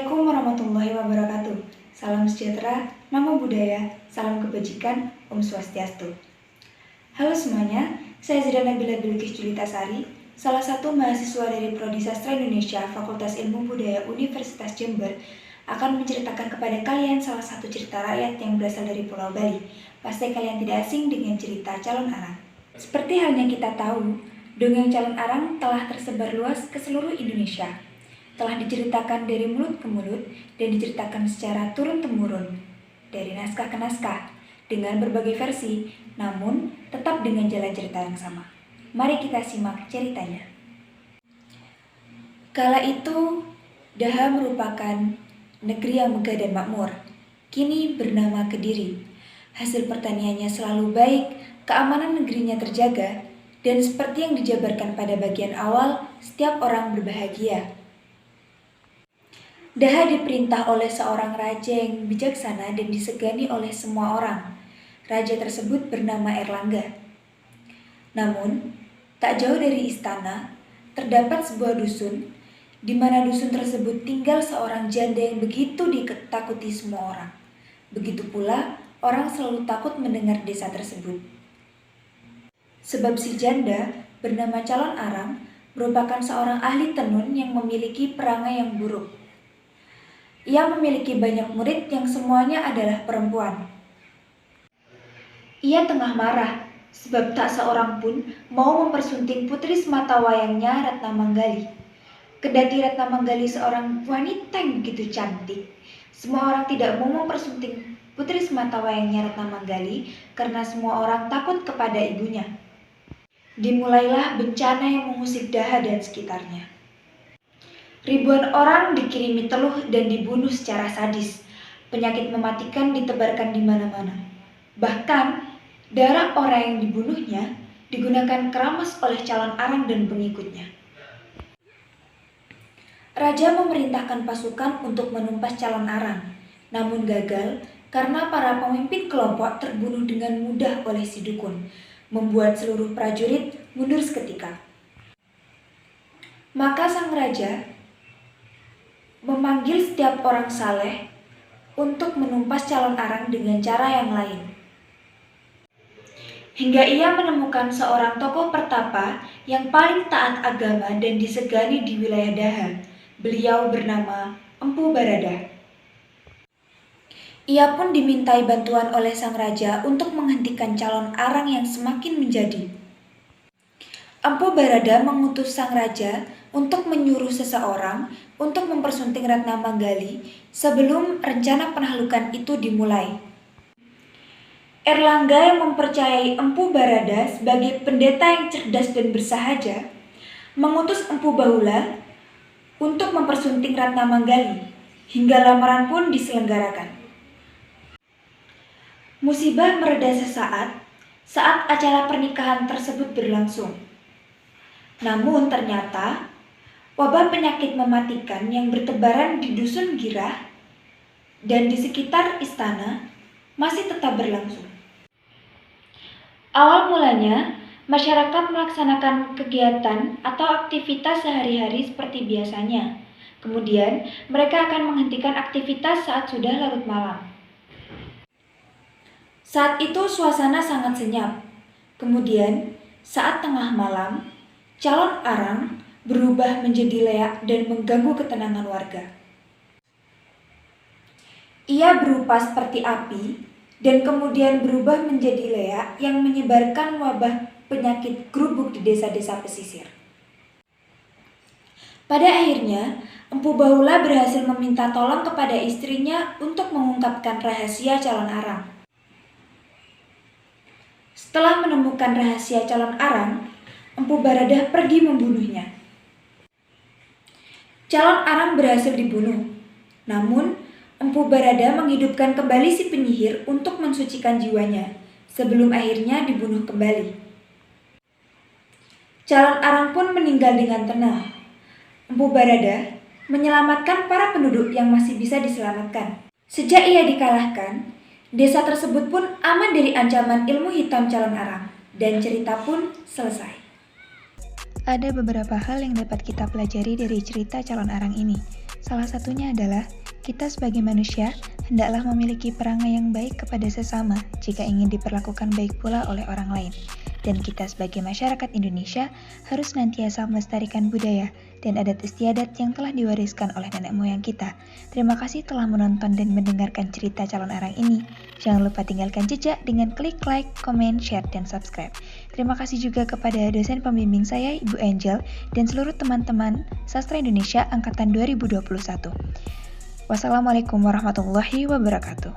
Assalamualaikum warahmatullahi wabarakatuh. Salam sejahtera, namo buddhaya, salam kebajikan, Om Swastiastu. Halo semuanya, saya Zidane Nabila Bilqis Julitasari, salah satu mahasiswa dari Prodi Sastra Indonesia Fakultas Ilmu Budaya Universitas Jember, akan menceritakan kepada kalian salah satu cerita rakyat yang berasal dari Pulau Bali. Pasti kalian tidak asing dengan cerita Calon Arang. Seperti halnya kita tahu, dongeng Calon Arang telah tersebar luas ke seluruh Indonesia. Telah diceritakan dari mulut ke mulut dan diceritakan secara turun-temurun, dari naskah ke naskah, dengan berbagai versi, namun tetap dengan jalan cerita yang sama. Mari kita simak ceritanya. Kala itu, Daha merupakan negeri yang megah dan makmur, kini bernama Kediri. Hasil pertaniannya selalu baik, keamanan negerinya terjaga, dan seperti yang dijabarkan pada bagian awal, setiap orang berbahagia. Daha diperintah oleh seorang raja yang bijaksana dan disegani oleh semua orang. Raja tersebut bernama Erlangga. Namun, tak jauh dari istana, terdapat sebuah dusun, di mana dusun tersebut tinggal seorang janda yang begitu ditakuti semua orang. Begitu pula, orang selalu takut mendengar desa tersebut. Sebab si janda, bernama Calon Arang, merupakan seorang ahli tenun yang memiliki perangai yang buruk. Ia memiliki banyak murid yang semuanya adalah perempuan. Ia tengah marah, sebab tak seorang pun mau mempersunting putri sematawayangnya Ratna Manggali. Kendati Ratna Manggali seorang wanita yang begitu cantik, semua orang tidak mau mempersunting putri sematawayangnya Ratna Manggali karena semua orang takut kepada ibunya. Dimulailah bencana yang mengusik Daha dan sekitarnya. Ribuan orang dikirimi teluh dan dibunuh secara sadis. Penyakit mematikan ditebarkan di mana-mana. Bahkan, darah orang yang dibunuhnya digunakan keramas oleh Calon Arang dan pengikutnya. Raja memerintahkan pasukan untuk menumpas Calon Arang, namun gagal karena para pemimpin kelompok terbunuh dengan mudah oleh si dukun, membuat seluruh prajurit mundur seketika. Maka sang raja memanggil setiap orang saleh untuk menumpas Calon Arang dengan cara yang lain. Hingga ia menemukan seorang tokoh pertapa yang paling taat agama dan disegani di wilayah Daha. Beliau bernama Empu Barada. Ia pun dimintai bantuan oleh sang raja untuk menghentikan Calon Arang yang semakin menjadi. Empu Barada mengutus sang raja untuk menyuruh seseorang untuk mempersunting Ratna Manggali sebelum rencana penaklukan itu dimulai. Erlangga yang mempercayai Empu Barada sebagai pendeta yang cerdas dan bersahaja, mengutus Empu Bahula untuk mempersunting Ratna Manggali, hingga lamaran pun diselenggarakan. Musibah mereda sesaat saat acara pernikahan tersebut berlangsung. Namun ternyata wabah penyakit mematikan yang bertebaran di dusun Girah dan di sekitar istana masih tetap berlangsung. Awal mulanya, masyarakat melaksanakan kegiatan atau aktivitas sehari-hari seperti biasanya. Kemudian, mereka akan menghentikan aktivitas saat sudah larut malam. Saat itu suasana sangat senyap. Kemudian, saat tengah malam, Calon Arang berubah menjadi leak dan mengganggu ketenangan warga. Ia berupa seperti api dan kemudian berubah menjadi leak yang menyebarkan wabah penyakit gerubuk di desa-desa pesisir. Pada akhirnya, Empu Bahula berhasil meminta tolong kepada istrinya untuk mengungkapkan rahasia Calon Arang. Setelah menemukan rahasia Calon Arang, Empu Barada pergi membunuhnya. Calon Arang berhasil dibunuh. Namun, Empu Barada menghidupkan kembali si penyihir untuk mensucikan jiwanya, sebelum akhirnya dibunuh kembali. Calon Arang pun meninggal dengan tenang. Empu Barada menyelamatkan para penduduk yang masih bisa diselamatkan. Sejak ia dikalahkan, desa tersebut pun aman dari ancaman ilmu hitam Calon Arang, dan cerita pun selesai. Ada beberapa hal yang dapat kita pelajari dari cerita calon arang ini. Salah satunya adalah, kita sebagai manusia hendaklah memiliki perangai yang baik kepada sesama jika ingin diperlakukan baik pula oleh orang lain. Dan kita sebagai masyarakat Indonesia harus senantiasa melestarikan budaya dan adat istiadat yang telah diwariskan oleh nenek moyang kita. Terima kasih telah menonton dan mendengarkan cerita calon arang ini. Jangan lupa tinggalkan jejak dengan klik like, comment, share, dan subscribe. Terima kasih juga kepada dosen pembimbing saya, Ibu Angel, dan seluruh teman-teman Sastra Indonesia Angkatan 2021. Wassalamualaikum warahmatullahi wabarakatuh.